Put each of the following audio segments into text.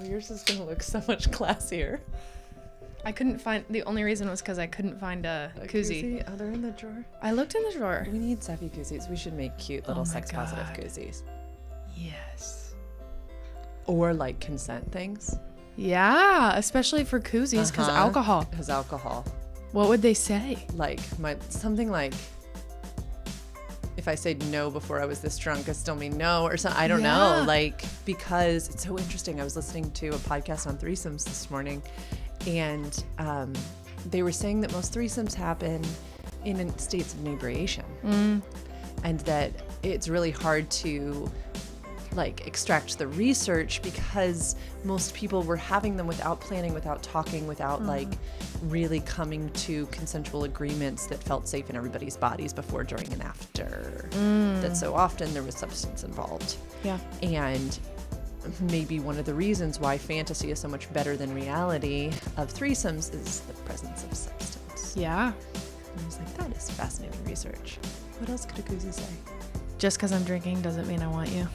yours is going to look so much classier. I couldn't find, the only reason was because I couldn't find a koozie. Oh, they're in the drawer. I looked in the drawer. We need sappy koozies. We should make cute little sex positive koozies. Yes. Or like consent things. Yeah, especially for koozies because alcohol. Because alcohol. What would they say? Like something like, if I said no before I was this drunk, I still mean no, or something. I don't know. Like, because it's so interesting. I was listening to a podcast on threesomes this morning, and they were saying that most threesomes happen in states of inebriation, and that it's really hard to like extract the research because most people were having them without planning, without talking, without like really coming to consensual agreements that felt safe in everybody's bodies before, during, and after. That so often there was substance involved. Yeah. And maybe one of the reasons why fantasy is so much better than reality of threesomes is the presence of substance. Yeah. And I was like, that is fascinating research. What else could a koozie say? Just because I'm drinking doesn't mean I want you.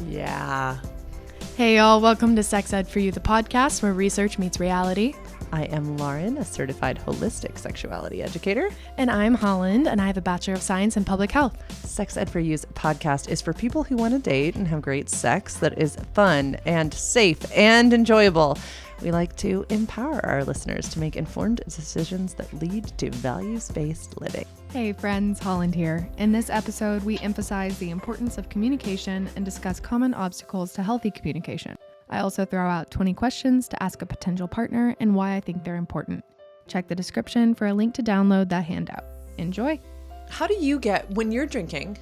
Yeah. Hey y'all, welcome to Sex Ed for You, the podcast where research meets reality. I am Lauren, a certified holistic sexuality educator. And I'm Holland, and I have a Bachelor of Science in Public Health. Sex Ed for You's podcast is for people who want to date and have great sex that is fun and safe and enjoyable. We like to empower our listeners to make informed decisions that lead to values-based living. Hey friends, Holland here. In this episode, we emphasize the importance of communication and discuss common obstacles to healthy communication. I also throw out 20 questions to ask a potential partner and why I think they're important. Check the description for a link to download that handout. Enjoy. How do you get, when you're drinking,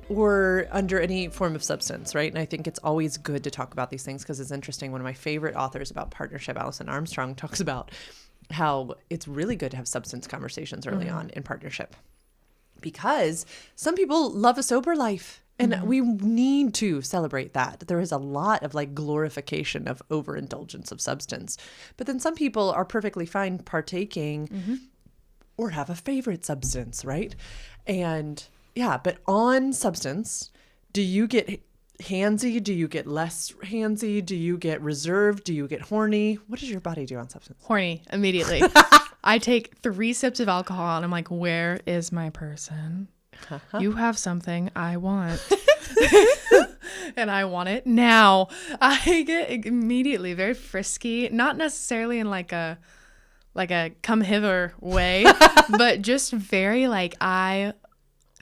or under any form of substance, right? And I think it's always good to talk about these things because it's interesting. One of my favorite authors about partnership, Alison Armstrong, talks about how it's really good to have substance conversations early on in partnership because some people love a sober life. And we need to celebrate that. There is a lot of like glorification of overindulgence of substance. But then some people are perfectly fine partaking or have a favorite substance, right? And yeah, but on substance, do you get handsy? Do you get less handsy? Do you get reserved? Do you get horny? What does your body do on substance? Horny, immediately. I take 3 sips of alcohol and I'm like, where is my person? You have something I want. And I want it now. I get immediately very frisky, not necessarily in like a come hither way, but just very like, I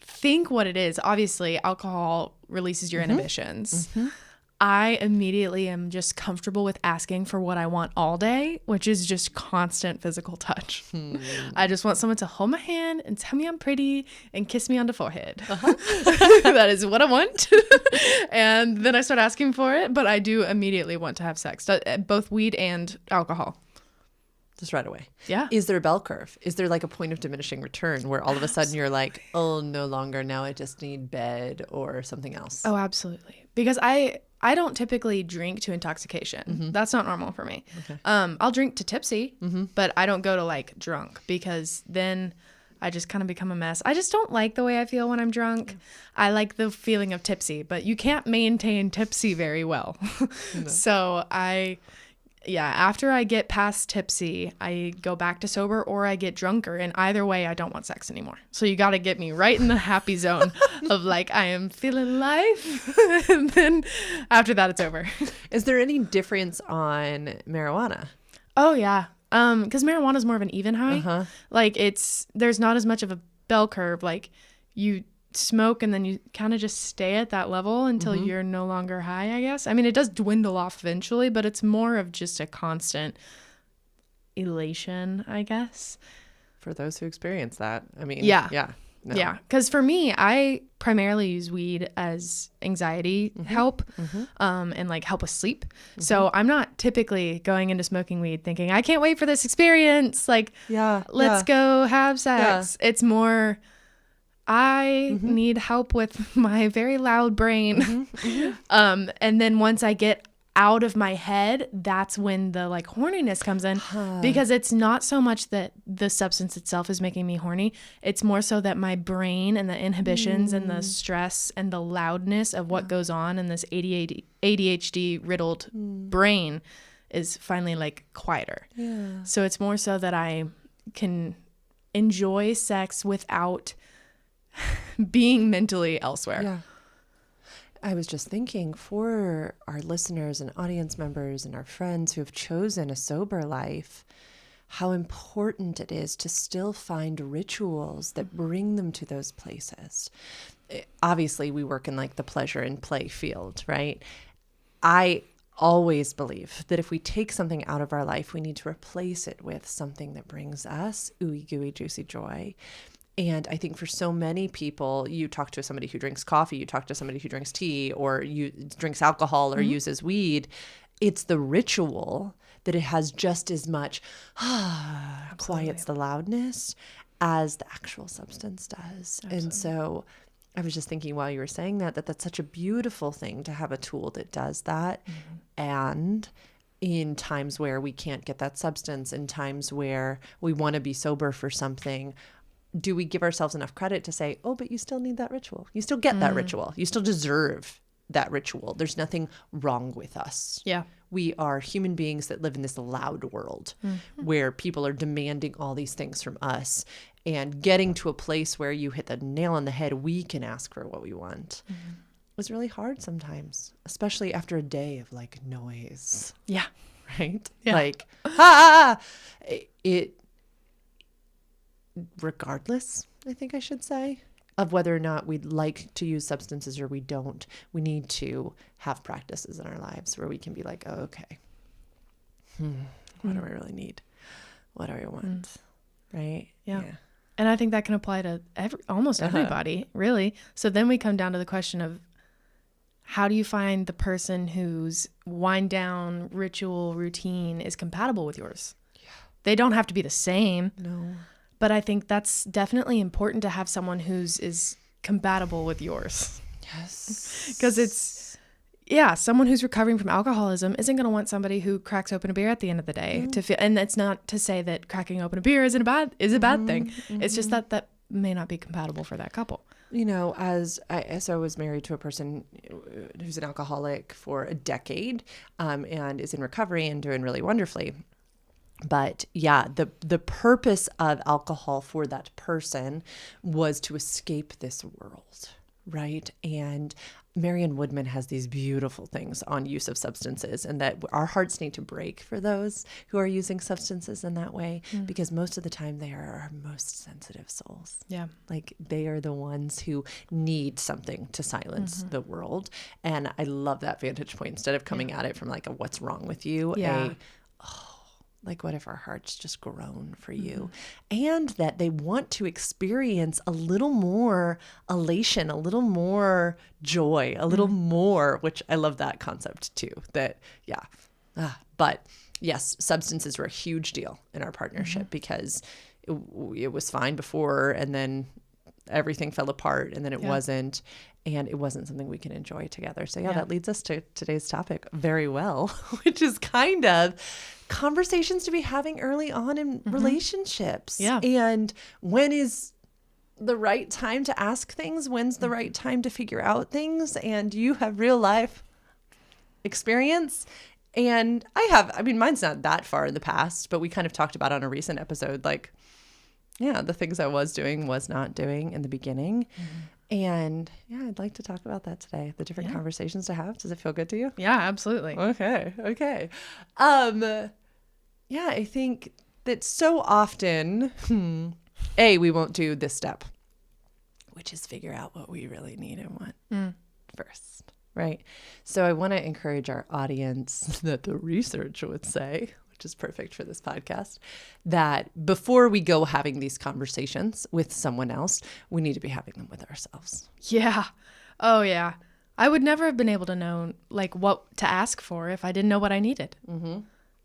think what it is. Obviously, alcohol releases your inhibitions. I immediately am just comfortable with asking for what I want all day, which is just constant physical touch. I just want someone to hold my hand and tell me I'm pretty and kiss me on the forehead. That is what I want. And then I start asking for it, but I do immediately want to have sex, both weed and alcohol. Just right away. Yeah. Is there a bell curve? Is there like a point of diminishing return where all of a sudden you're like, oh, no longer, now I just need bed or something else? Oh, absolutely. Because I don't typically drink to intoxication. That's not normal for me. Okay. I'll drink to tipsy, but I don't go to like drunk because then I just kind of become a mess. I just don't like the way I feel when I'm drunk. I like the feeling of tipsy, but you can't maintain tipsy very well. No. So after I get past tipsy, I go back to sober or I get drunker. And either way, I don't want sex anymore. So you got to get me right in the happy zone of like, I am feeling life. And then after that, it's over. Is there any difference on marijuana? Oh, yeah. Because marijuana is more of an even high. Like there's not as much of a bell curve. Like you smoke and then you kind of just stay at that level until you're no longer high, I guess. I mean, it does dwindle off eventually, but it's more of just a constant elation, I guess. For those who experience that. I mean, yeah. No. Yeah. Because for me, I primarily use weed as anxiety help and like help with sleep. So I'm not typically going into smoking weed thinking, I can't wait for this experience. Like, let's go have sex. Yeah. It's more, I need help with my very loud brain. And then once I get out of my head, that's when the like horniness comes in, because it's not so much that the substance itself is making me horny. It's more so that my brain and the inhibitions and the stress and the loudness of what goes on in this ADHD riddled brain is finally like quieter. Yeah. So it's more so that I can enjoy sex without being mentally elsewhere. Yeah. I was just thinking, for our listeners and audience members and our friends who have chosen a sober life, how important it is to still find rituals that bring them to those places. Obviously, we work in like the pleasure and play field, right? I always believe that if we take something out of our life, we need to replace it with something that brings us ooey gooey juicy joy. And I think for so many people, you talk to somebody who drinks coffee, you talk to somebody who drinks tea, or drinks alcohol or uses weed. It's the ritual that it has just as much quiets the loudness as the actual substance does. Absolutely. And so I was just thinking while you were saying that's such a beautiful thing to have a tool that does that. And in times where we can't get that substance, in times where we want to be sober for something, do we give ourselves enough credit to say, oh, but you still need that ritual. You still get that ritual. You still deserve that ritual. There's nothing wrong with us. Yeah. We are human beings that live in this loud world where people are demanding all these things from us, and getting to a place where you hit the nail on the head, we can ask for what we want. It's really hard sometimes, especially after a day of like noise. Yeah. Right? Yeah. Like, it regardless, I think I should say, of whether or not we'd like to use substances or we don't, we need to have practices in our lives where we can be like, oh, okay, what do I really need? What do I want? Right? Yeah. And I think that can apply to almost everybody, really. So then we come down to the question of, how do you find the person whose wind down ritual routine is compatible with yours? Yeah. They don't have to be the same. No. But I think that's definitely important to have someone whose is compatible with yours. Yes. Because someone who's recovering from alcoholism isn't going to want somebody who cracks open a beer at the end of the day to feel. And it's not to say that cracking open a beer is a bad thing. It's just that may not be compatible for that couple. You know, as I was married to a person who's an alcoholic for a decade, and is in recovery and doing really wonderfully. But yeah, the purpose of alcohol for that person was to escape this world, right? And Marianne Woodman has these beautiful things on use of substances, and that our hearts need to break for those who are using substances in that way, because most of the time they are our most sensitive souls. Yeah. Like they are the ones who need something to silence the world. And I love that vantage point. Instead of coming at it from like a what's wrong with you, like, what if our hearts just groan for you? And that they want to experience a little more elation, a little more joy, a little more, which I love that concept too, that, but yes, substances were a huge deal in our partnership because it was fine before, and then everything fell apart, and then it wasn't. And it wasn't something we can enjoy together. So that leads us to today's topic very well, which is kind of conversations to be having early on in relationships. Yeah. And when is the right time to ask things? When's the right time to figure out things? And you have real life experience. And mine's not that far in the past, but we kind of talked about on a recent episode, like, the things I was not doing in the beginning. And I'd like to talk about that today. The different conversations to have. Does it feel good to you? Yeah, absolutely. Okay. I think that so often, we won't do this step, which is figure out what we really need and want first, right? So I want to encourage our audience that the research would say, which is perfect for this podcast, that before we go having these conversations with someone else, we need to be having them with ourselves. Yeah. Oh, yeah. I would never have been able to know like what to ask for if I didn't know what I needed.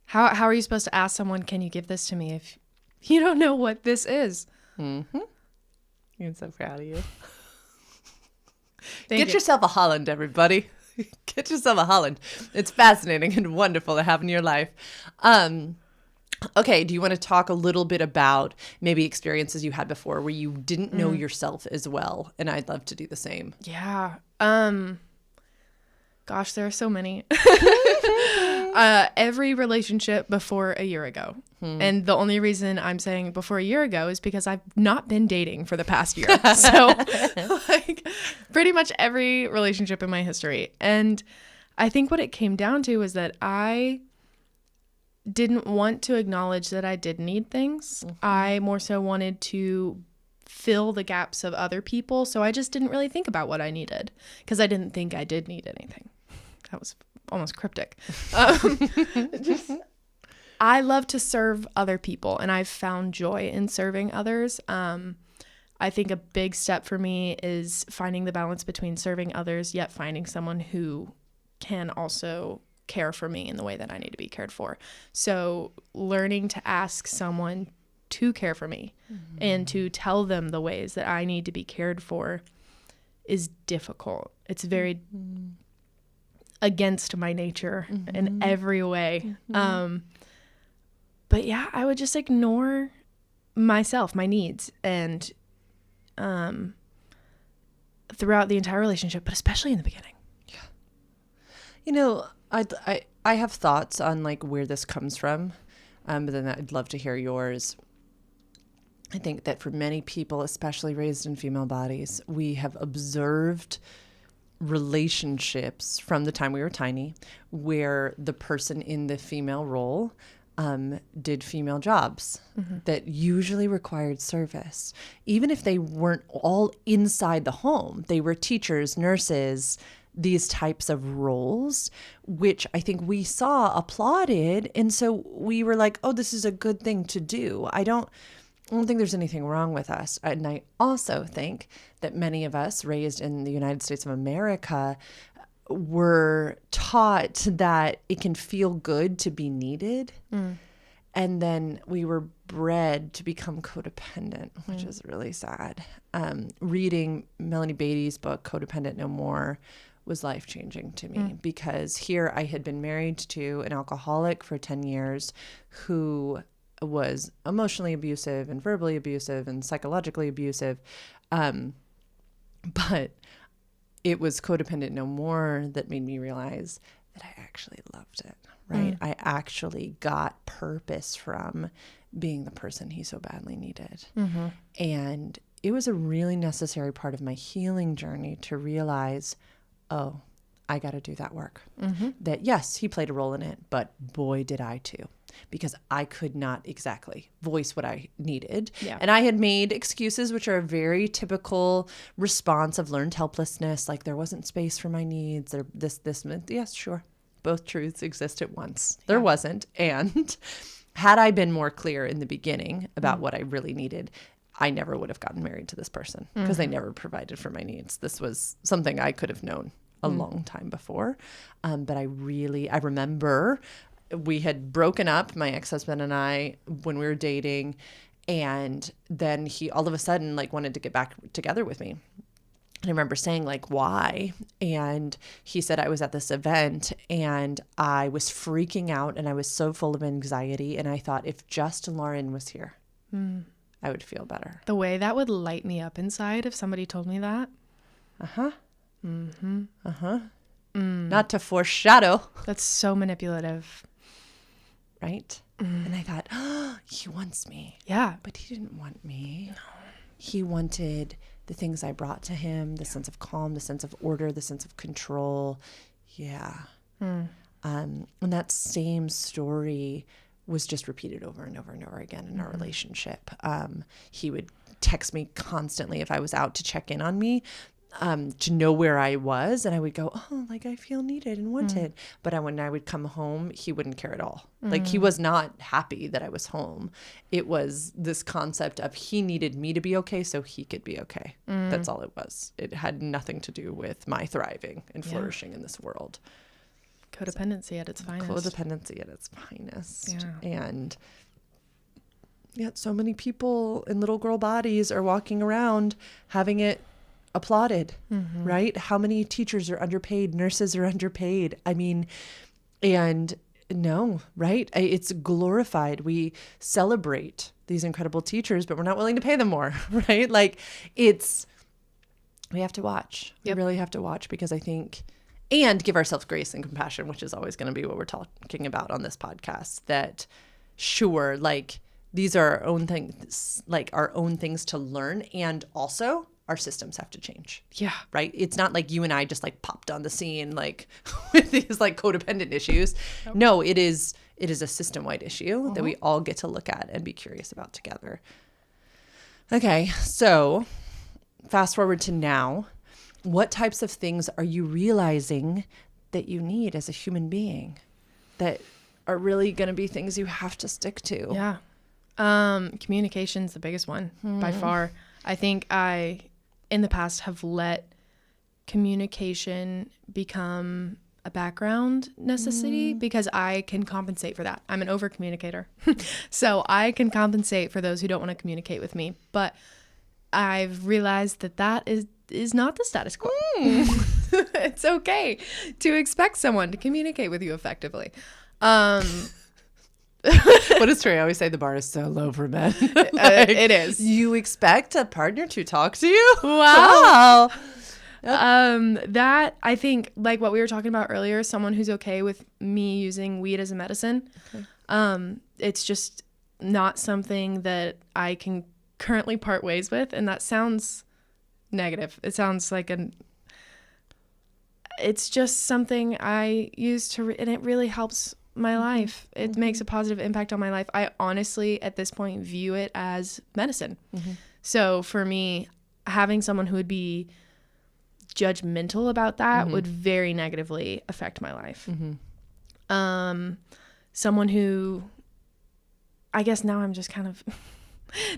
How are you supposed to ask someone, can you give this to me, if you don't know what this is? I'm so proud of you. Get yourself a Holland, everybody. Get yourself a Holland. It's fascinating and wonderful to have in your life. Okay, do you want to talk a little bit about maybe experiences you had before where you didn't know yourself as well? And I'd love to do the same. Yeah. Gosh, there are so many. Every relationship before a year ago. And the only reason I'm saying before a year ago is because I've not been dating for the past year. So like pretty much every relationship in my history. And I think what it came down to is that I didn't want to acknowledge that I did need things. I more so wanted to fill the gaps of other people. So I just didn't really think about what I needed because I didn't think I did need anything. That was almost cryptic. I love to serve other people, and I've found joy in serving others. I think a big step for me is finding the balance between serving others, yet finding someone who can also care for me in the way that I need to be cared for. So learning to ask someone to care for me and to tell them the ways that I need to be cared for is difficult. It's very against my nature in every way. But yeah, I would just ignore myself, my needs, and throughout the entire relationship, but especially in the beginning. Yeah. You know, I have thoughts on like where this comes from, but then I'd love to hear yours. I think that for many people, especially raised in female bodies, we have observed relationships from the time we were tiny where the person in the female role did female jobs that usually required service. Even if they weren't all inside the home, they were teachers, nurses, these types of roles, which I think we saw applauded. And so we were like, oh, this is a good thing to do. I don't think there's anything wrong with us. And I also think that many of us raised in the United States of America were taught that it can feel good to be needed. And then we were bred to become codependent, which is really sad. Reading Melanie Beattie's book, Codependent No More, was life-changing to me because here I had been married to an alcoholic for 10 years who was emotionally abusive and verbally abusive and psychologically abusive. But it was Codependent No More that made me realize that I actually loved it, right? I actually got purpose from being the person he so badly needed. And it was a really necessary part of my healing journey to realize, oh, I got to do that work. That yes, he played a role in it, but boy, did I too. Because I could not exactly voice what I needed. Yeah. And I had made excuses, which are a very typical response of learned helplessness. Like there wasn't space for my needs or this. Yes, sure. Both truths exist at once. There wasn't. And had I been more clear in the beginning about what I really needed, I never would have gotten married to this person because they never provided for my needs. This was something I could have known a long time before. But I remember we had broken up, my ex-husband and I, when we were dating. And then he all of a sudden like wanted to get back together with me. And I remember saying like, why? And he said I was at this event and I was freaking out and I was so full of anxiety. And I thought if just Lauren was here, I would feel better. The way that would light me up inside if somebody told me that. Not to foreshadow. That's so manipulative. Right? And I thought, oh, he wants me. Yeah. But he didn't want me. No. He wanted the things I brought to him, the sense of calm, the sense of order, the sense of control. Yeah. And that same story was just repeated over and over and over again in our relationship. He would text me constantly if I was out to check in on me, to know where I was. And I would go, oh, like I feel needed and wanted. But when I would come home, he wouldn't care at all. Like he was not happy that I was home. It was this concept of he needed me to be okay so he could be okay. That's all it was. It had nothing to do with my thriving and flourishing in this world. Codependency at its finest. Codependency at its finest. Yeah. And yet so many people in little girl bodies are walking around having it applauded, right? How many teachers are underpaid? Nurses are underpaid. I mean, and no, right? It's glorified. We celebrate these incredible teachers, but we're not willing to pay them more, right? Like we have to watch. Yep. We really have to watch, because I think, and give ourselves grace and compassion, which is always going to be what we're talking about on this podcast, that sure, like these are our own things, like our own things to learn. And also our systems have to change. Yeah. Right. It's not like you and I just like popped on the scene, like with these like codependent issues. Nope. No, it is a system-wide issue that we all get to look at and be curious about together. Okay. So fast forward to now, what types of things are you realizing that you need as a human being that are really going to be things you have to stick to? Yeah. Communication's the biggest one by far. I think I, in the past, have let communication become a background necessity because I can compensate for that. I'm an over communicator. So I can compensate for those who don't want to communicate with me. But I've realized that is not the status quo. It's okay to expect someone to communicate with you effectively. What does Trey always say? The bar is so low for men. Like, it is. You expect a partner to talk to you? Wow. Yep. That, I think, like what we were talking about earlier, someone who's okay with me using weed as a medicine. Okay. It's just not something that I can currently part ways with. And that sounds negative. It sounds like it's just something I use and it really helps my life. It makes a positive impact on my life. I honestly, at this point, view it as medicine. So for me, having someone who would be judgmental about that would very negatively affect my life. Someone who, I guess now I'm just kind of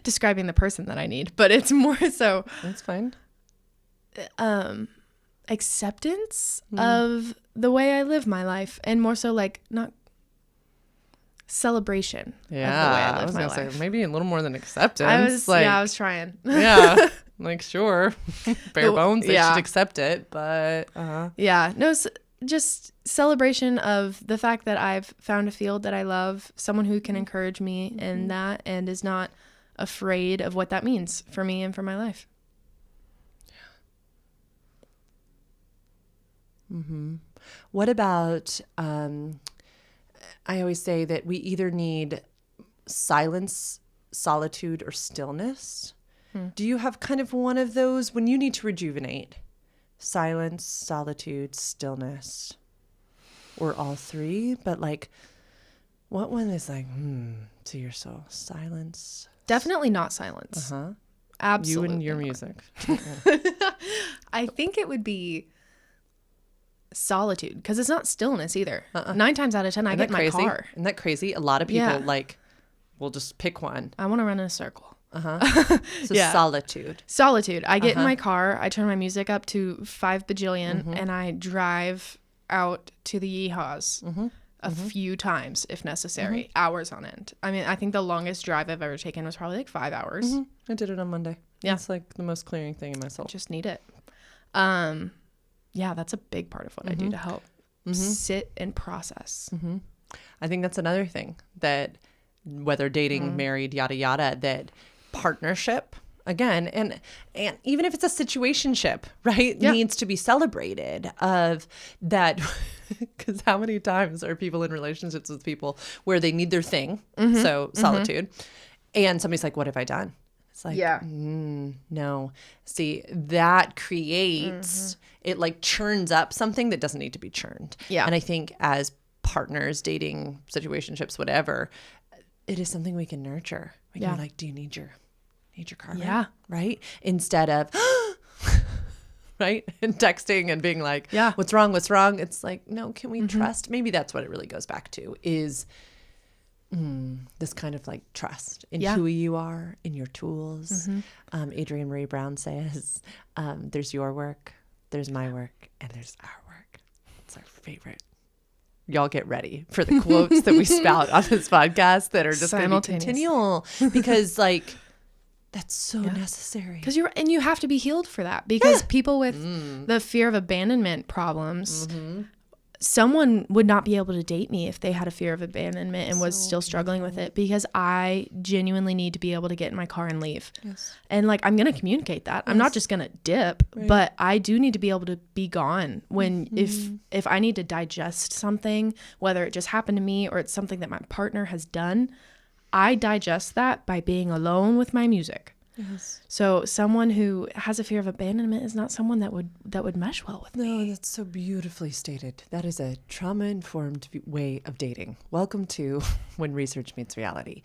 describing the person that I need, but it's more so. That's fine. Acceptance of the way I live my life, and more so like not celebration of the way I live my life. Say, maybe a little more than acceptance. I was trying. Yeah. Like, sure. Bare bones, they should accept it, but yeah, no, just celebration of the fact that I've found a field that I love, someone who can encourage me in that and is not afraid of what that means for me and for my life. What about, I always say that we either need silence, solitude, or stillness. Do you have kind of one of those when you need to rejuvenate? Silence, solitude, stillness, or all three? But like, what one is like, to your soul? Silence? Definitely not silence. Absolutely. You and your music. I think it would be solitude, because it's not stillness either. 9 times out of 10 I get in my car. Isn't that crazy? A lot of people like will just pick one. I want to run in a circle. So solitude. I get in my car, I turn my music up to 5 bajillion, and I drive out to the yeehaws a few times if necessary, hours on end. I mean, I think the longest drive I've ever taken was probably like 5 hours. I did it on Monday. Yeah. It's like the most clearing thing in my soul. I just need it. Yeah, that's a big part of what I do to help sit and process. I think that's another thing, that whether dating, married, yada, yada, that partnership, again, and even if it's a situationship, right, needs to be celebrated of that. Because how many times are people in relationships with people where they need their thing, so solitude, and somebody's like, what have I done? It's like, no. See, that creates, it like churns up something that doesn't need to be churned. Yeah. And I think as partners, dating, situationships, whatever, it is something we can nurture. We can be like, do you need your car? Yeah. Right? Instead of, right? And texting and being like, what's wrong? It's like, no, can we trust? Maybe that's what it really goes back to, is this kind of like trust in who you are, in your tools. Adrienne Marie Brown says, there's your work, there's my work, and there's our work. It's our favorite. Y'all get ready for the quotes that we spout on this podcast that are just going to be continual, because like That's so necessary. Because you have to be healed for that, because people with the fear of abandonment problems, someone would not be able to date me if they had a fear of abandonment and was still struggling with it, because I genuinely need to be able to get in my car and leave. Yes. And like, I'm going to communicate that. I'm not just going to dip, but I do need to be able to be gone when, if I need to digest something, whether it just happened to me or it's something that my partner has done, I digest that by being alone with my music. Yes. So someone who has a fear of abandonment is not someone that would mesh well with me. No, that's so beautifully stated. That is a trauma-informed way of dating. Welcome to When Research Meets Reality.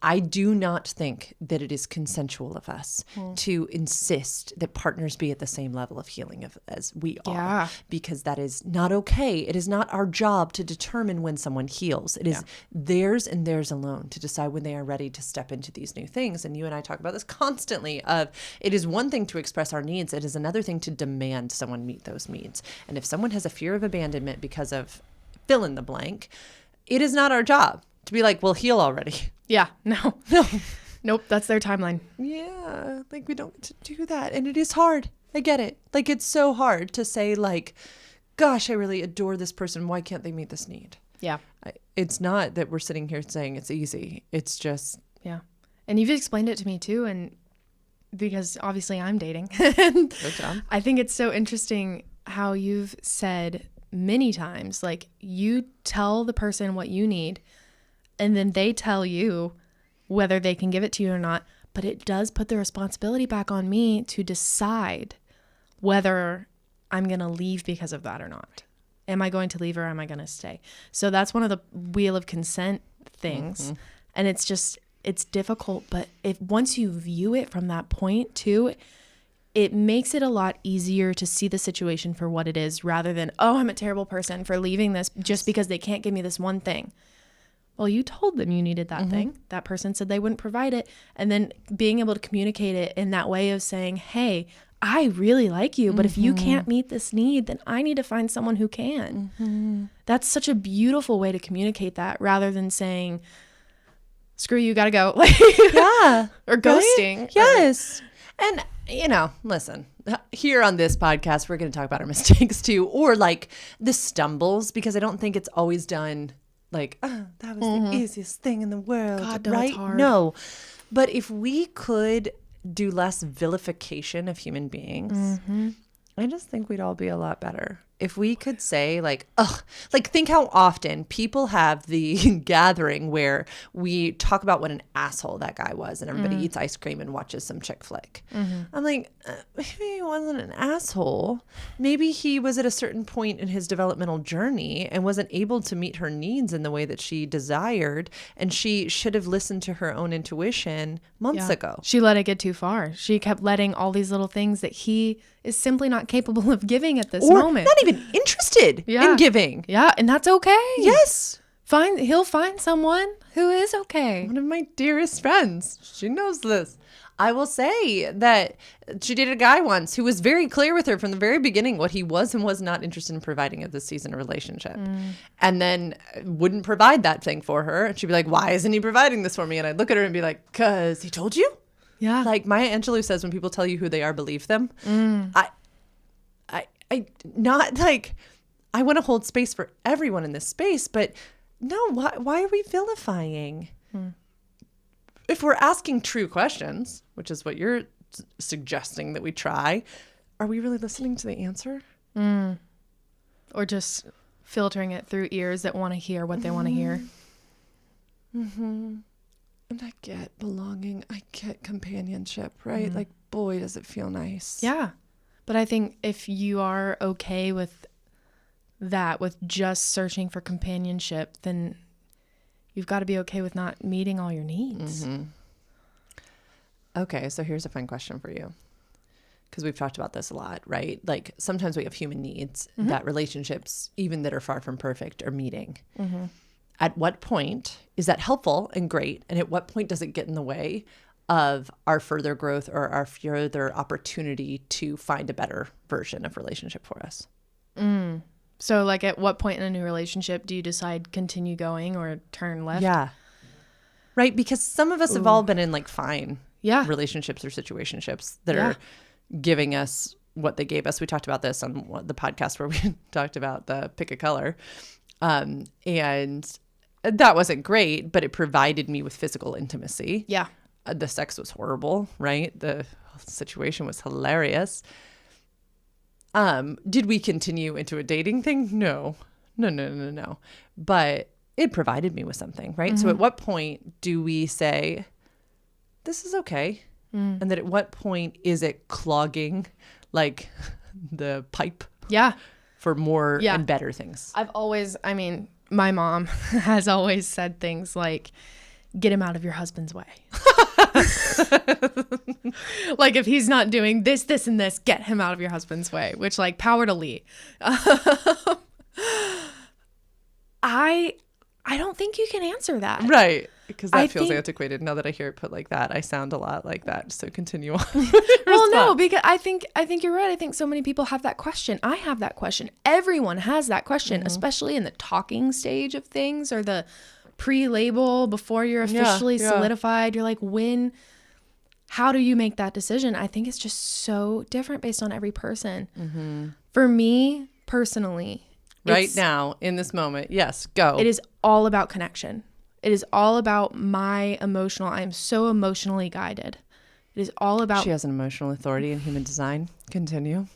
I do not think that it is consensual of us to insist that partners be at the same level of healing as we are, because that is not okay. It is not our job to determine when someone heals. It is theirs and theirs alone to decide when they are ready to step into these new things. And you and I talk about this constantly of, it is one thing to express our needs. It is another thing to demand someone meet those needs. And if someone has a fear of abandonment because of fill in the blank, it is not our job to be like, well, heal already. Yeah, no. Nope, that's their timeline. Yeah, like we don't get to do that. And it is hard. I get it. Like, it's so hard to say, like, gosh, I really adore this person. Why can't they meet this need? Yeah. It's not that we're sitting here saying it's easy. It's just. Yeah. And you've explained it to me too. And because obviously I'm dating. Good job. I think it's so interesting how you've said many times, like, you tell the person what you need, and then they tell you whether they can give it to you or not. But it does put the responsibility back on me to decide whether I'm going to leave because of that or not. Am I going to leave or am I going to stay? So that's one of the wheel of consent things. And it's just, it's difficult. But if once you view it from that point too, it makes it a lot easier to see the situation for what it is, rather than, oh, I'm a terrible person for leaving this just because they can't give me this one thing. Well, you told them you needed that thing. That person said they wouldn't provide it. And then being able to communicate it in that way of saying, hey, I really like you, but if you can't meet this need, then I need to find someone who can. That's such a beautiful way to communicate that, rather than saying, screw you, gotta go. Yeah. Or ghosting. Right? Yes. And, you know, listen, here on this podcast, we're going to talk about our mistakes too, or like the stumbles, because I don't think it's always done like, oh, that was the easiest thing in the world. God, no, right? it's hard. No. But if we could do less vilification of human beings, I just think we'd all be a lot better. If we could say like, ugh, like think how often people have the gathering where we talk about what an asshole that guy was, and everybody eats ice cream and watches some chick flick. I'm like, maybe he wasn't an asshole. Maybe he was at a certain point in his developmental journey and wasn't able to meet her needs in the way that she desired. And she should have listened to her own intuition months ago. She let it get too far. She kept letting all these little things that he is simply not capable of giving at this moment. Not even interested in giving. Yeah, and that's okay. Yes. He'll find someone who is okay. One of my dearest friends. She knows this. I will say that she dated a guy once who was very clear with her from the very beginning what he was and was not interested in providing at this season of relationship. And then wouldn't provide that thing for her. And she'd be like, why isn't he providing this for me? And I'd look at her and be like, 'cause he told you? Yeah. Like Maya Angelou says, when people tell you who they are, believe them. I not like, I want to hold space for everyone in this space, but no, why are we vilifying? If we're asking true questions, which is what you're suggesting that we try, are we really listening to the answer? Or just filtering it through ears that want to hear what they want to hear. And I get belonging. I get companionship, right? Like, boy, does it feel nice. Yeah. But I think if you are okay with that, with just searching for companionship, then you've got to be okay with not meeting all your needs. Okay, so here's a fun question for you. Because we've talked about this a lot, right? Like sometimes we have human needs that relationships, even that are far from perfect, are meeting. At what point is that helpful and great? And at what point does it get in the way of our further growth or our further opportunity to find a better version of relationship for us? So like at what point in a new relationship do you decide continue going or turn left? Yeah. Right. Because some of us have all been in like fine relationships or situationships that are giving us what they gave us. We talked about this on the podcast where we talked about the pick a color. And that wasn't great, but it provided me with physical intimacy. Yeah. The sex was horrible, right? The situation was hilarious. Did we continue into a dating thing? No. But it provided me with something, right? So at what point do we say, this is okay? And then at what point is it clogging like the pipe for more and better things? My mom has always said things like, get him out of your husband's way. Like if he's not doing this, this, and this, get him out of your husband's way, which like power to Lee. I don't think you can answer that. Right. Because that feels antiquated. Now that I hear it put like that, I sound a lot like that. So continue on. Well, no, because I think you're right. I think so many people have that question. I have that question. Everyone has that question, especially in the talking stage of things or the pre-label before you're officially solidified. You're like, how do you make that decision? I think it's just so different based on every person. For me personally, right now in this moment, yes, go. It is all about connection. It is all about I am so emotionally guided. It is all about. She has an emotional authority in human design. Continue.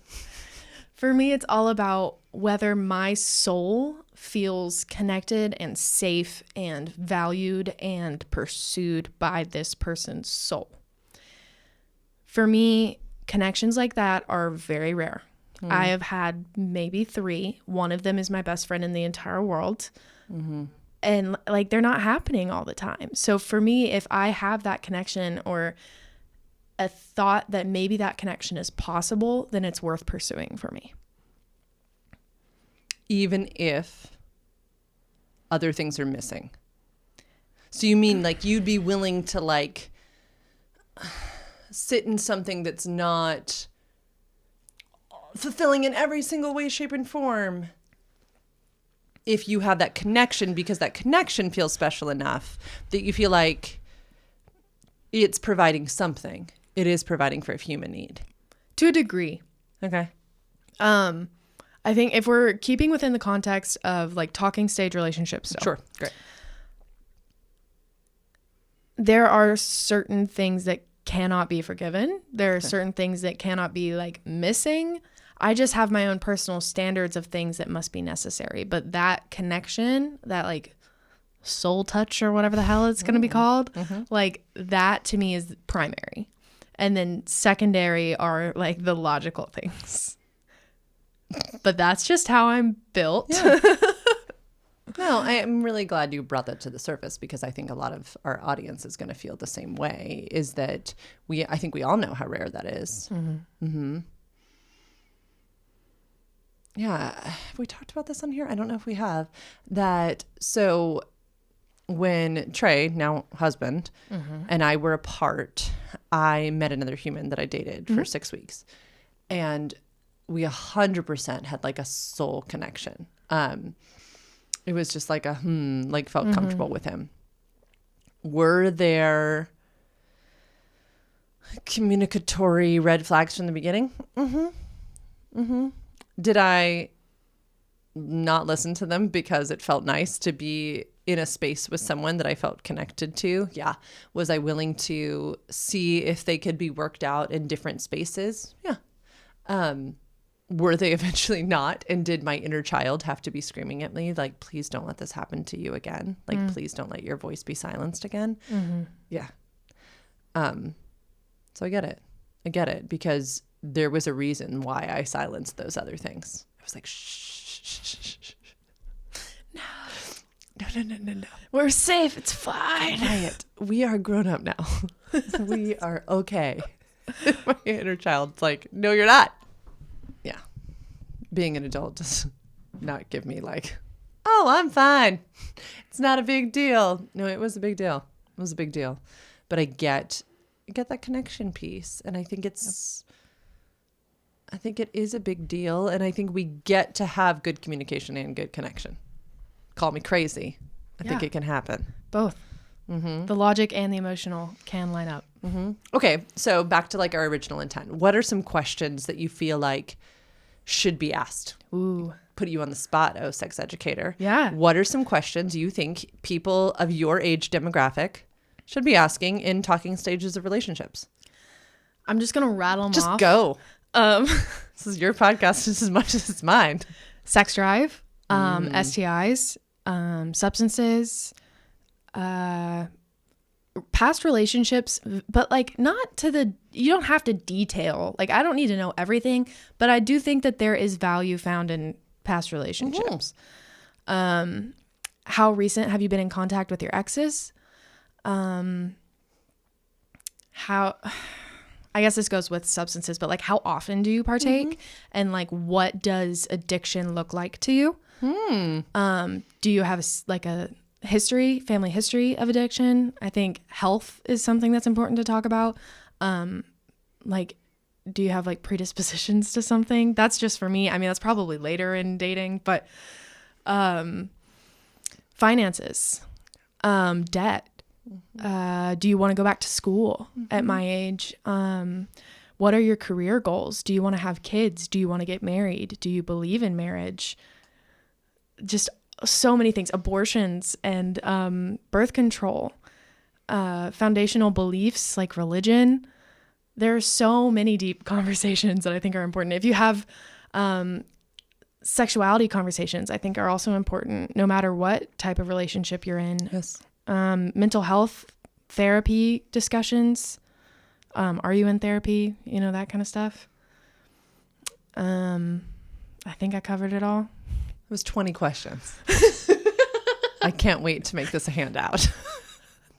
For me, it's all about whether my soul feels connected and safe and valued and pursued by this person's soul. For me, connections like that are very rare. I have had maybe 3. One of them is my best friend in the entire world. And like, they're not happening all the time. So for me, if I have that connection or a thought that maybe that connection is possible, then it's worth pursuing for me. Even if other things are missing. So you mean like you'd be willing to like sit in something that's not fulfilling in every single way, shape, and form if you have that connection, because that connection feels special enough that you feel like it's providing something. It is providing for a human need. To a degree. Okay. I think if we're keeping within the context of like talking stage relationships. Sure. Great. There are certain things that cannot be forgiven. There are certain things that cannot be like missing. I just have my own personal standards of things that must be necessary. But that connection, that like soul touch or whatever the hell it's going to be called, like that to me is primary. And then secondary are like the logical things. But that's just how I'm built. Yeah. No, I am really glad you brought that to the surface, because I think a lot of our audience is going to feel the same way, is that I think we all know how rare that is. Yeah. Have we talked about this on here? I don't know if we have. So when Trey, now husband, and I were apart, I met another human that I dated for 6 weeks. And we 100% had like a soul connection. It was just like felt comfortable with him. Were there communicatory red flags from the beginning? Did I not listen to them because it felt nice to be in a space with someone that I felt connected to? Yeah. Was I willing to see if they could be worked out in different spaces? Yeah. Were they eventually not? And did my inner child have to be screaming at me like, please don't let this happen to you again? Like, please don't let your voice be silenced again. Yeah. So I get it because there was a reason why I silenced those other things. I was like, shh. No. We're safe. It's fine. Quiet. We are grown up now. We are okay. My inner child's like, no, you're not. Yeah. Being an adult does not give me like, oh, I'm fine. It's not a big deal. No, it was a big deal. It was a big deal. But I get that connection piece. And I think I think it is a big deal. And I think we get to have good communication and good connection. Call me crazy. I think it can happen. Both. The logic and the emotional can line up. Okay, so back to like our original intent. What are some questions that you feel like should be asked? Ooh. Put you on the spot, oh sex educator. Yeah. What are some questions you think people of your age demographic should be asking in talking stages of relationships? I'm just gonna rattle them off. Just go. This is your podcast just as much as it's mine. Sex drive, STIs, substances, past relationships, but like not to the, you don't have to detail. Like I don't need to know everything, but I do think that there is value found in past relationships. How recent have you been in contact with your exes? How, I guess this goes with substances, but like how often do you partake? And like what does addiction look like to you? Do you have a history, family history of addiction? I think health is something that's important to talk about. Like, do you have like predispositions to something? That's just for me. I mean, that's probably later in dating, but finances, debt. Do you want to go back to school at my age? What are your career goals? Do you want to have kids? Do you want to get married? Do you believe in marriage? Just so many things, abortions and birth control, foundational beliefs like religion. There are so many deep conversations that I think are important. If you have sexuality conversations, I think are also important, no matter what type of relationship you're in. Yes. Mental health, therapy discussions. Are you in therapy? You know, that kind of stuff. I think I covered it all. It was 20 questions. I can't wait to make this a handout.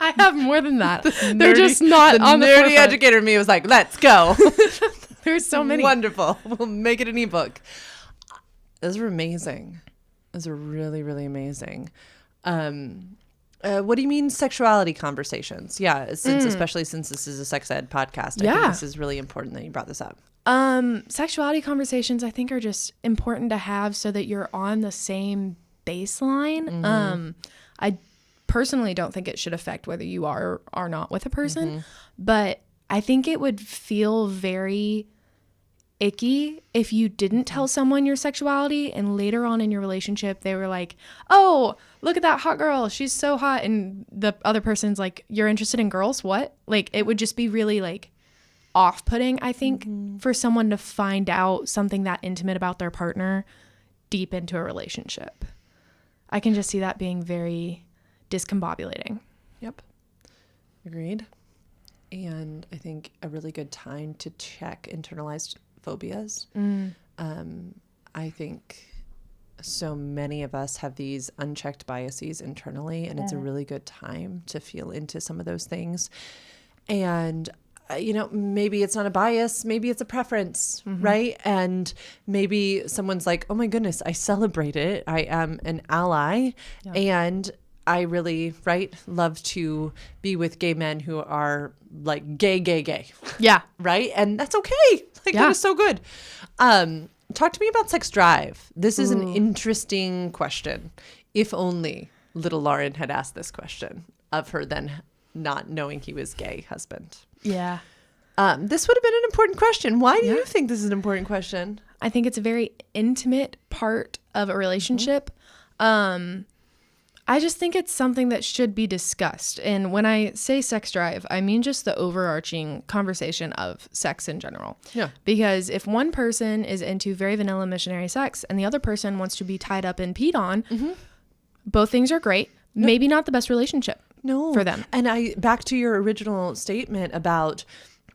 I have more than that. They're just not on the nerdy forefront. educator in me was like, let's go. There's so many. Wonderful. We'll make it an ebook. Those are amazing. Those are really, really amazing. What do you mean sexuality conversations? Yeah, especially since this is a sex ed podcast. I think this is really important that you brought this up. Sexuality conversations I think are just important to have so that you're on the same baseline. I personally don't think it should affect whether you are or are not with a person, but I think it would feel very icky if you didn't tell someone your sexuality and later on in your relationship they were like, oh, look at that hot girl, she's so hot, and the other person's like, you're interested in girls? What? Like, it would just be really like off-putting, I think, for someone to find out something that intimate about their partner deep into a relationship. I can just see that being very discombobulating. Yep. Agreed. And I think a really good time to check internalized phobias. I think so many of us have these unchecked biases internally, and it's a really good time to feel into some of those things. And maybe it's not a bias, maybe it's a preference, right? And maybe someone's like, oh my goodness, I celebrate it. I am an ally. Yeah. And I really, love to be with gay men who are like gay. Yeah. Right? And that's okay. That is so good. Talk to me about sex drive. This is an interesting question. If only little Lauren had asked this question of her then not knowing he was gay husband. Yeah. This would have been an important question. Why do you think this is an important question? I think it's a very intimate part of a relationship. I just think it's something that should be discussed. And when I say sex drive, I mean just the overarching conversation of sex in general. Yeah. Because if one person is into very vanilla missionary sex and the other person wants to be tied up and peed on, both things are great. No. Maybe not the best relationship for them. And back to your original statement about,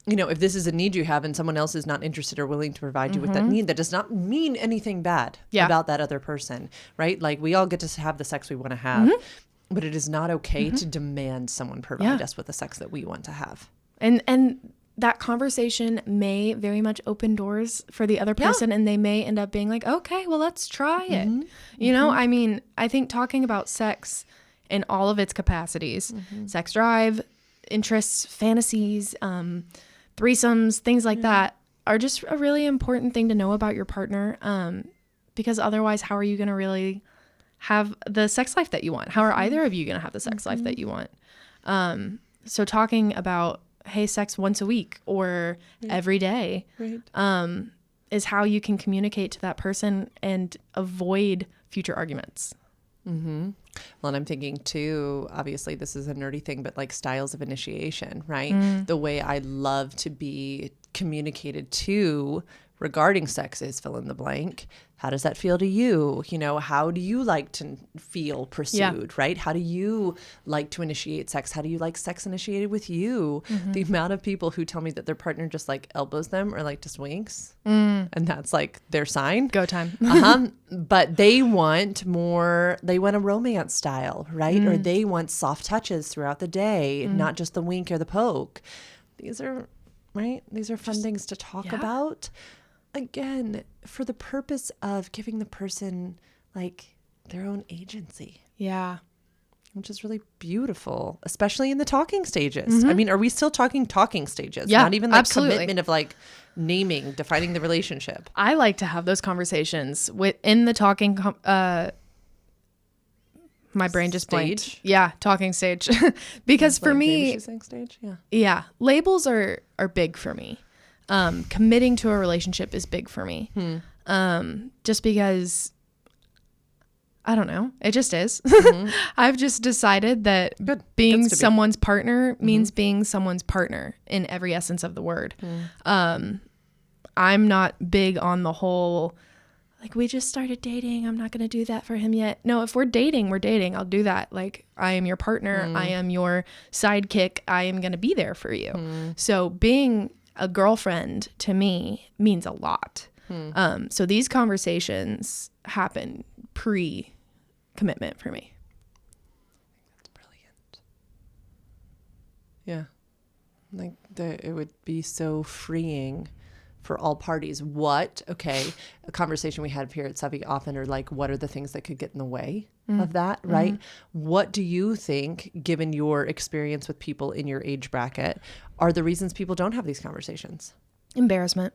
if this is a need you have and someone else is not interested or willing to provide you with that need, that does not mean anything bad about that other person, right? Like, we all get to have the sex we want to have, but it is not okay to demand someone provide us with the sex that we want to have. And that conversation may very much open doors for the other person, and they may end up being like, okay, well, let's try it. I mean, I think talking about sex in all of its capacities, sex drive, interests, fantasies, threesomes, things like that are just a really important thing to know about your partner, because otherwise, how are you going to really have the sex life that you want? How are either of you going to have the sex life that you want? So talking about, hey, sex once a week or every day, is how you can communicate to that person and avoid future arguments. Mm-hmm. Well, and I'm thinking too, obviously this is a nerdy thing, but like styles of initiation, right? The way I love to be communicated to regarding sex is fill in the blank. How does that feel to you? You know, how do you like to feel pursued, right? How do you like to initiate sex? How do you like sex initiated with you? The amount of people who tell me that their partner just like elbows them or like just winks and that's like their sign. Go time. But they want more, they want a romance style, right? Or they want soft touches throughout the day, not just the wink or the poke. These are, right? These are fun things to talk about. Again, for the purpose of giving the person like their own agency. Yeah. Which is really beautiful, especially in the talking stages. I mean, are we still talking stages? Yeah, Not even like absolutely. commitment of like naming, defining the relationship. I like to have those conversations within the talking, my brain just blanked. Stage? Yeah. Talking stage. Because for Like, maybe me, she's saying stage. Yeah. yeah, labels are big for me. Committing to a relationship is big for me. Just because, I don't know, it just is. I've just decided that being someone's partner means being someone's partner in every essence of the word. I'm not big on the whole, like, we just started dating, I'm not going to do that for him yet. No, if we're dating, we're dating. I'll do that. Like, I am your partner. I am your sidekick. I am going to be there for you. So being a girlfriend to me means a lot. So these conversations happen pre-commitment for me. That's brilliant. Yeah. Like it would be so freeing for all parties. A conversation we had here at Savvy often are like, what are the things that could get in the way of that, right? What do you think, given your experience with people in your age bracket, are the reasons people don't have these conversations? Embarrassment.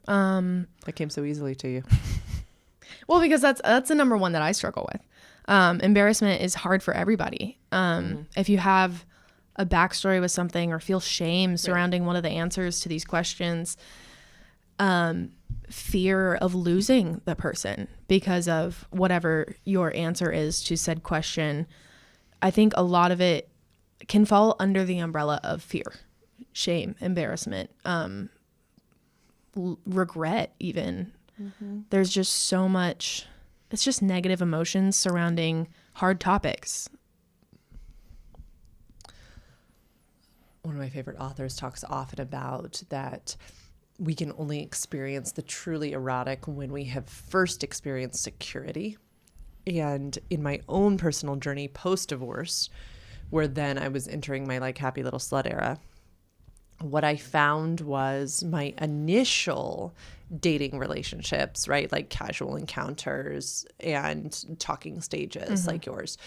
That came so easily to you. Well, because that's the number one that I struggle with. Embarrassment is hard for everybody. If you have a backstory with something or feel shame surrounding one of the answers to these questions, fear of losing the person because of whatever your answer is to said question, I think a lot of it can fall under the umbrella of fear, shame, embarrassment, regret even. There's just so much, it's just negative emotions surrounding hard topics. One of my favorite authors talks often about that we can only experience the truly erotic when we have first experienced security. And in my own personal journey post-divorce, where then I was entering my like happy little slut era, what I found was my initial dating relationships, right? Like casual encounters and talking stages like yours,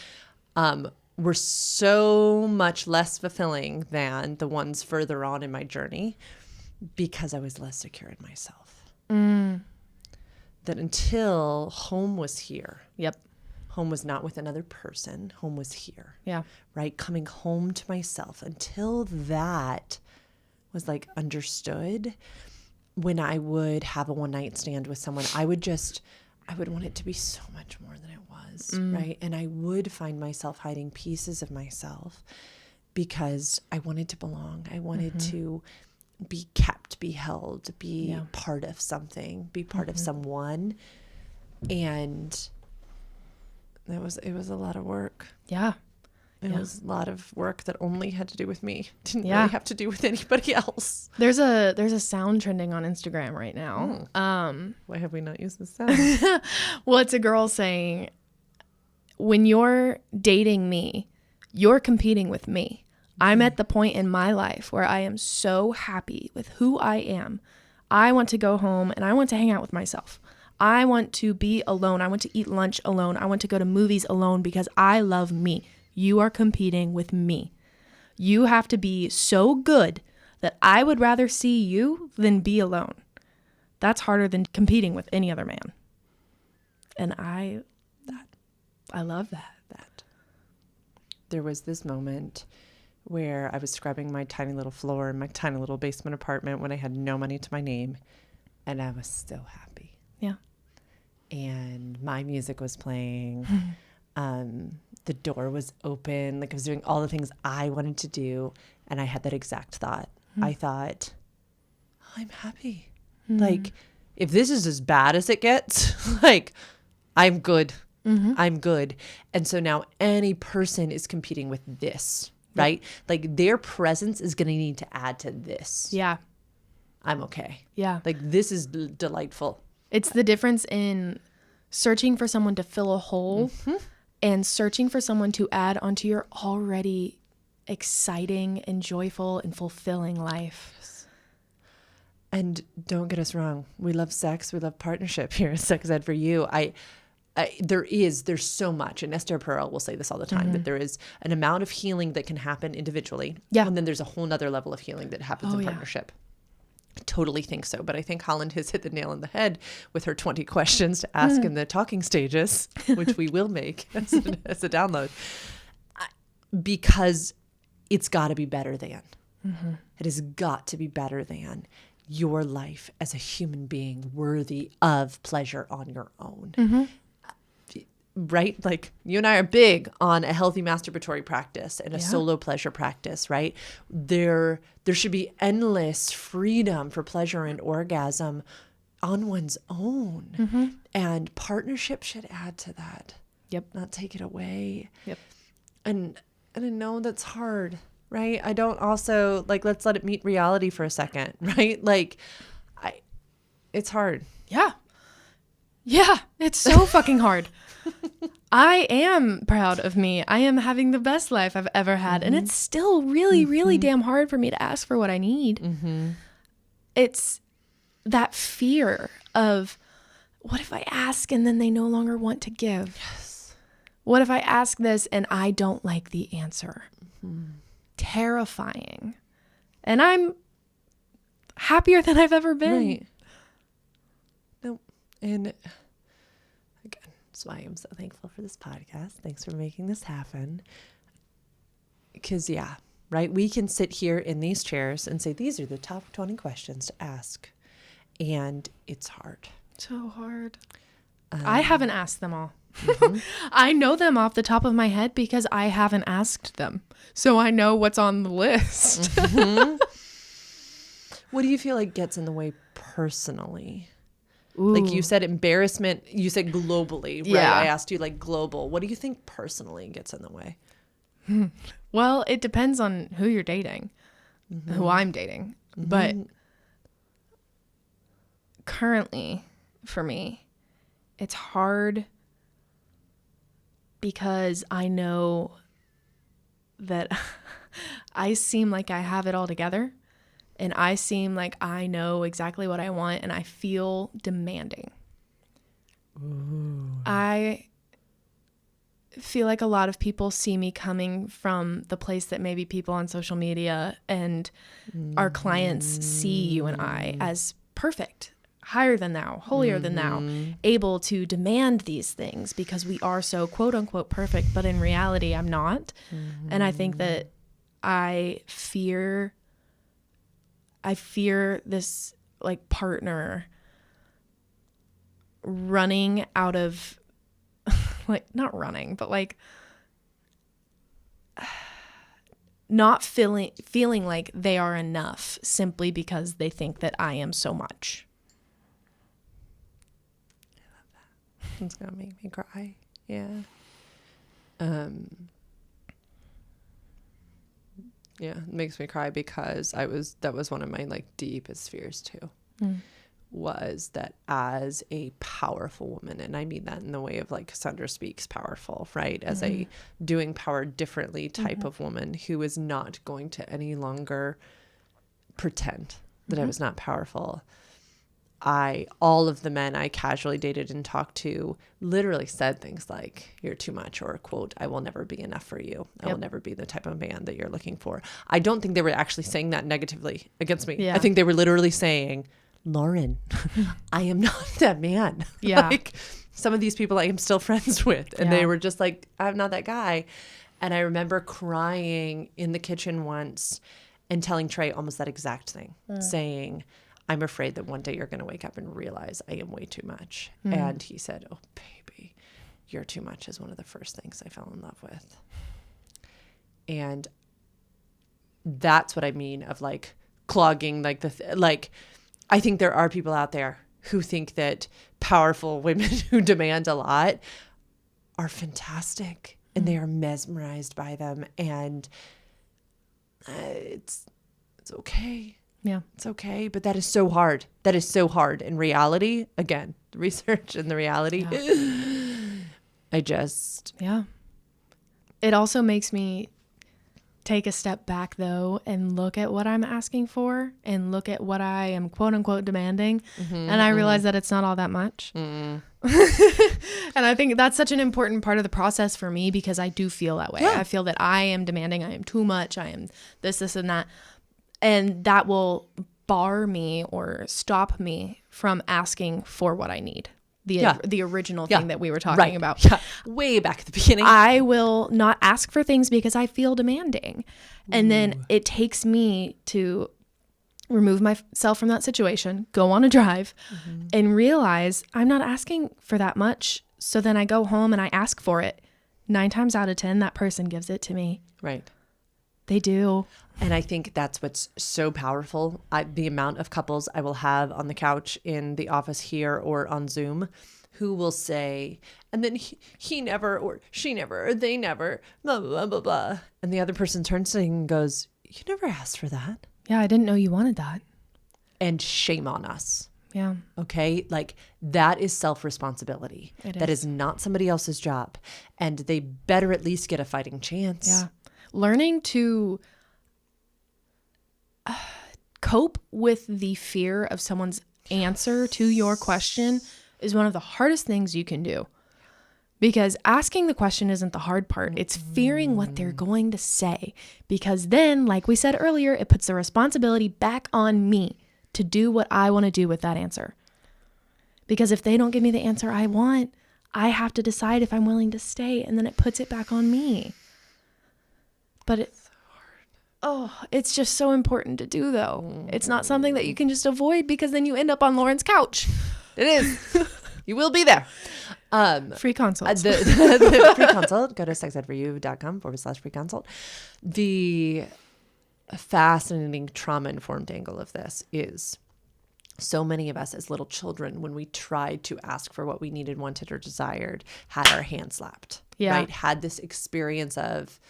were so much less fulfilling than the ones further on in my journey because I was less secure in myself. That until home was here. Yep. Home was not with another person. Home was here. Yeah. Right? Coming home to myself. Until that was like understood, when I would have a one night stand with someone, I would want it to be so much more than it was, right? And I would find myself hiding pieces of myself because I wanted to belong. I wanted to be kept, be held, be part of something, be part of someone. And it was a lot of work. Yeah. It was a lot of work that only had to do with me. Didn't really have to do with anybody else. There's a sound trending on Instagram right now. Why have we not used this sound? Well, it's a girl saying, when you're dating me, you're competing with me. I'm at the point in my life where I am so happy with who I am. I want to go home and I want to hang out with myself. I want to be alone. I want to eat lunch alone. I want to go to movies alone because I love me. You are competing with me. You have to be so good that I would rather see you than be alone. That's harder than competing with any other man. And I love that. there was this moment where I was scrubbing my tiny little floor in my tiny little basement apartment when I had no money to my name, and I was still happy. Yeah. And my music was playing. The door was open. Like I was doing all the things I wanted to do. And I had that exact thought. I thought, I'm happy. Like, if this is as bad as it gets, like, I'm good. I'm good. And so now any person is competing with this, right? Like their presence is going to need to add to this. Yeah. I'm okay. Yeah. Like this is delightful. It's the difference in searching for someone to fill a hole and searching for someone to add onto your already exciting and joyful and fulfilling life. And don't get us wrong. We love sex. We love partnership here at Sex Ed for You. There's so much, and Esther Perel will say this all the time, that there is an amount of healing that can happen individually. Yeah. And then there's a whole nother level of healing that happens in partnership. I totally think so. But I think Holland has hit the nail on the head with her 20 questions to ask in the talking stages, which we will make as a download, because it's got to be better than. It has got to be better than your life as a human being worthy of pleasure on your own. Right? Like you and I are big on a healthy masturbatory practice and a solo pleasure practice, right? There should be endless freedom for pleasure and orgasm on one's own. And partnership should add to that. Yep. Not take it away. Yep. And I know that's hard, right? I don't also like, let's let it meet reality for a second, right? Like it's hard. Yeah. Yeah. It's so fucking hard. I am proud of me. I am having the best life I've ever had. And it's still really, really damn hard for me to ask for what I need. It's that fear of, what if I ask and then they no longer want to give? Yes. What if I ask this and I don't like the answer? Terrifying. And I'm happier than I've ever been. Right. No. And again, that's why I'm so thankful for this podcast. Thanks for making this happen. Because, right? We can sit here in these chairs and say, these are the top 20 questions to ask. And it's hard. So hard. I haven't asked them all. I know them off the top of my head because I haven't asked them. So I know what's on the list. What do you feel like gets in the way personally? Ooh. Like you said, embarrassment, you said globally, right? Yeah. I asked you like global. What do you think personally gets in the way? Well, it depends on who you're dating, who I'm dating. But currently, for me, it's hard because I know that I seem like I have it all together. And I seem like I know exactly what I want, and I feel demanding. I feel like a lot of people see me coming from the place that maybe people on social media and our clients see you and I as perfect, higher than thou, holier than thou, able to demand these things because we are so quote unquote perfect. But in reality, I'm not. And I think that I fear this like partner running out of like, not running, but like not feeling like they are enough simply because they think that I am so much. I love that. It's gonna make me cry. Yeah. Yeah, it makes me cry because that was one of my like deepest fears too. Was that as a powerful woman, and I mean that in the way of like Cassandra Speaks powerful, right? As a doing power differently type of woman who is not going to any longer pretend that I was not powerful. All of the men I casually dated and talked to literally said things like, you're too much, or quote, I will never be enough for you. I will never be the type of man that you're looking for. I don't think they were actually saying that negatively against me. Yeah. I think they were literally saying, Lauren, I am not that man. Yeah. Like some of these people I am still friends with, and they were just like, I'm not that guy. And I remember crying in the kitchen once and telling Trey almost that exact thing, saying, I'm afraid that one day you're going to wake up and realize I am way too much. And he said, oh, baby, you're too much is one of the first things I fell in love with. And that's what I mean of like clogging, like I think there are people out there who think that powerful women who demand a lot are fantastic and they are mesmerized by them. And it's okay. Yeah. It's okay. But that is so hard. That is so hard. In reality, again, the research and the reality, Yeah. It also makes me take a step back though and look at what I'm asking for and look at what I am quote unquote demanding. And I realize that it's not all that much. And I think that's such an important part of the process for me because I do feel that way. Yeah. I feel that I am demanding, I am too much, I am this, and that. And that will bar me or stop me from asking for what I need. The original thing that we were talking about. Yeah. Way back at the beginning. I will not ask for things because I feel demanding. And then it takes me to remove myself from that situation, go on a drive, and realize I'm not asking for that much. So then I go home and I ask for it. 9 times out of 10, that person gives it to me. Right. They do. And I think that's what's so powerful. The amount of couples I will have on the couch in the office here or on Zoom who will say, and then he never, or she never, or they never, blah, blah, blah, blah. And the other person turns to me and goes, you never asked for that. Yeah, I didn't know you wanted that. And shame on us. Yeah. Okay. Like that is self-responsibility. That is not somebody else's job. And they better at least get a fighting chance. Yeah. Learning to cope with the fear of someone's answer to your question is one of the hardest things you can do. Because asking the question isn't the hard part. It's fearing what they're going to say. Because then, like we said earlier, it puts the responsibility back on me to do what I want to do with that answer. Because if they don't give me the answer I want, I have to decide if I'm willing to stay, and then it puts it back on me. But it's just so important to do, though. It's not something that you can just avoid because then you end up on Lauren's couch. It is. You will be there. Free consults. The free consult. Go to sexedforyou.com/free consult. The fascinating trauma-informed angle of this is so many of us as little children, when we tried to ask for what we needed, wanted, or desired, had our hand slapped. Yeah. Right? Had this experience of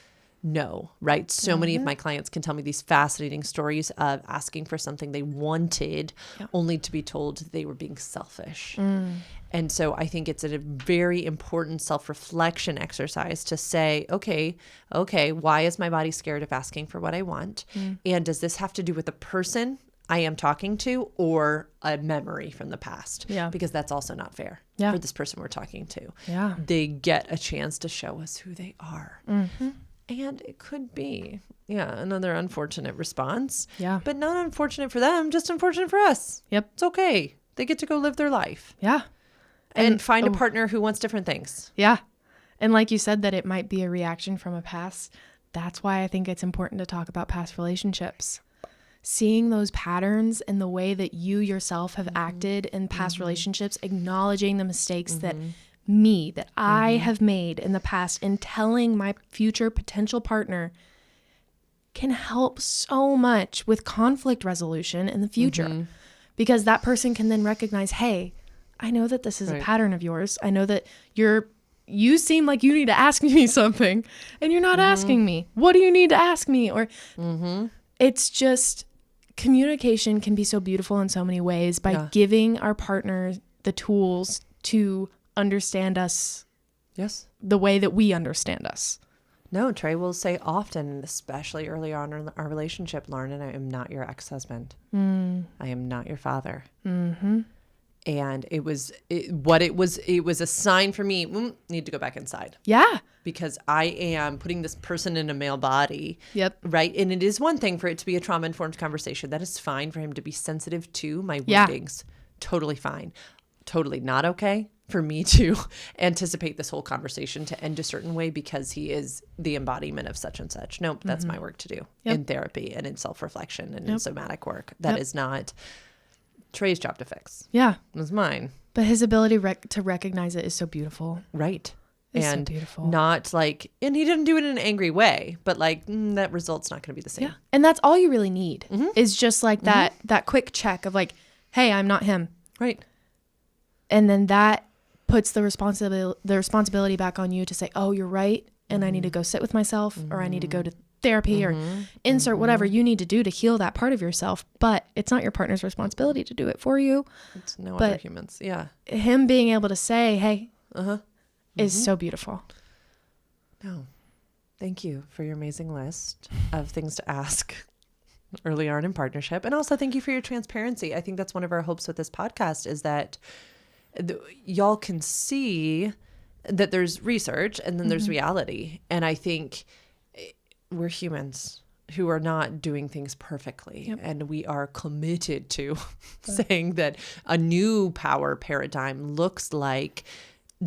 no, right? So many of my clients can tell me these fascinating stories of asking for something they wanted only to be told they were being selfish. And so I think it's a very important self-reflection exercise to say, okay, why is my body scared of asking for what I want? And does this have to do with the person I am talking to or a memory from the past? Yeah. Because that's also not fair for this person we're talking to. Yeah. They get a chance to show us who they are. And it could be, another unfortunate response. Yeah. But not unfortunate for them, just unfortunate for us. Yep. It's okay. They get to go live their life. Yeah. And find a partner who wants different things. Yeah. And like you said, that it might be a reaction from a past. That's why I think it's important to talk about past relationships. Seeing those patterns and the way that you yourself have acted in past relationships, acknowledging the mistakes that I have made in the past, and telling my future potential partner can help so much with conflict resolution in the future. Because that person can then recognize, hey, I know that this is a pattern of yours. I know that you seem like you need to ask me something and you're not asking me. What do you need to ask me? Or it's just, communication can be so beautiful in so many ways by giving our partner the tools to understand us the way that we understand us. No, Trey will say often, especially early on in our relationship, Lauren, I am not your ex-husband. I am not your father. And it was a sign for me, need to go back inside. Yeah. Because I am putting this person in a male body. Yep. Right. And it is one thing for it to be a trauma-informed conversation. That is fine for him to be sensitive to my woundings. Totally fine. totally not okay for me to anticipate this whole conversation to end a certain way because he is the embodiment of such and such. Nope, that's my work to do in therapy and in self-reflection and in somatic work. That is not Trey's job to fix. Yeah. It's mine. But his ability to recognize it is so beautiful. Right. It's and so beautiful. Not like, and he didn't do it in an angry way, but like that result's not going to be the same. Yeah. And that's all you really need is just like that quick check of like, hey, I'm not him. Right. And then that puts the responsibility back on you to say, oh, you're right. And I need to go sit with myself or I need to go to therapy or insert whatever you need to do to heal that part of yourself. But it's not your partner's responsibility to do it for you. It's no other humans. Yeah. Him being able to say, hey, is so beautiful. No. Thank you for your amazing list of things to ask early on in partnership. And also thank you for your transparency. I think that's one of our hopes with this podcast is that y'all can see that there's research and then there's reality. And I think we're humans who are not doing things perfectly. Yep. And we are committed to saying that a new power paradigm looks like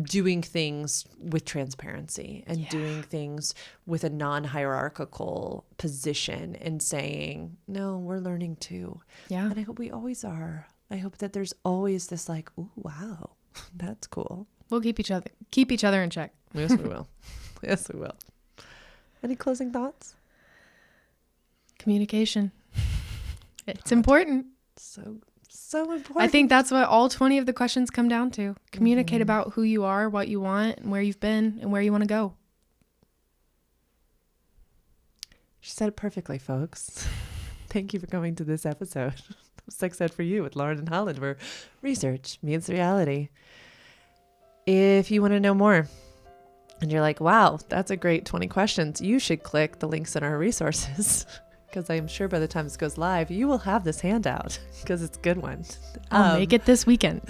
doing things with transparency and doing things with a non-hierarchical position and saying, no, we're learning too. Yeah. And I hope we always are. I hope that there's always this like, ooh, wow, that's cool. We'll keep each other in check. Yes, we will. Yes, we will. Any closing thoughts? Communication. It's important. So important. I think that's what all 20 of the questions come down to. Communicate about who you are, what you want, and where you've been, and where you want to go. She said it perfectly, folks. Thank you for coming to this episode of Sex Ed for You with Lauren and Holland, where research meets reality. If you want to know more, and you're like, wow, that's a great 20 questions, you should click the links in our resources. Because I'm sure by the time this goes live, you will have this handout because it's a good one. I'll make it this weekend.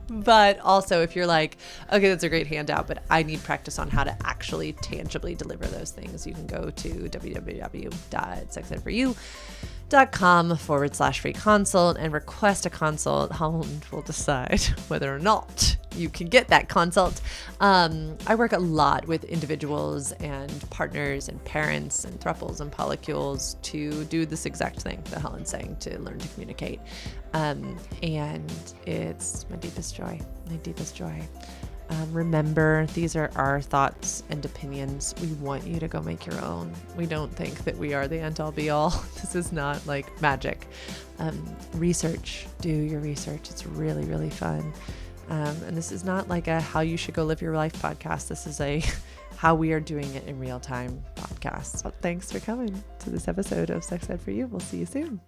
But also if you're like, okay, that's a great handout, but I need practice on how to actually tangibly deliver those things, you can go to www.sexedforyou.com/free consult and request a consult. Holland will decide whether or not you can get that consult. I work a lot with individuals and partners and parents and throuples and polycules to do this exact thing that Holland's saying, to learn to communicate. And it's my deepest joy, Remember, these are our thoughts and opinions. We want you to go make your own. We don't think that we are the end all be all. This is not like magic. Research, do your research. It's really, really fun. And this is not like a how you should go live your life podcast. This is a how we are doing it in real time podcast. So thanks for coming to this episode of Sex Ed for You. We'll see you soon.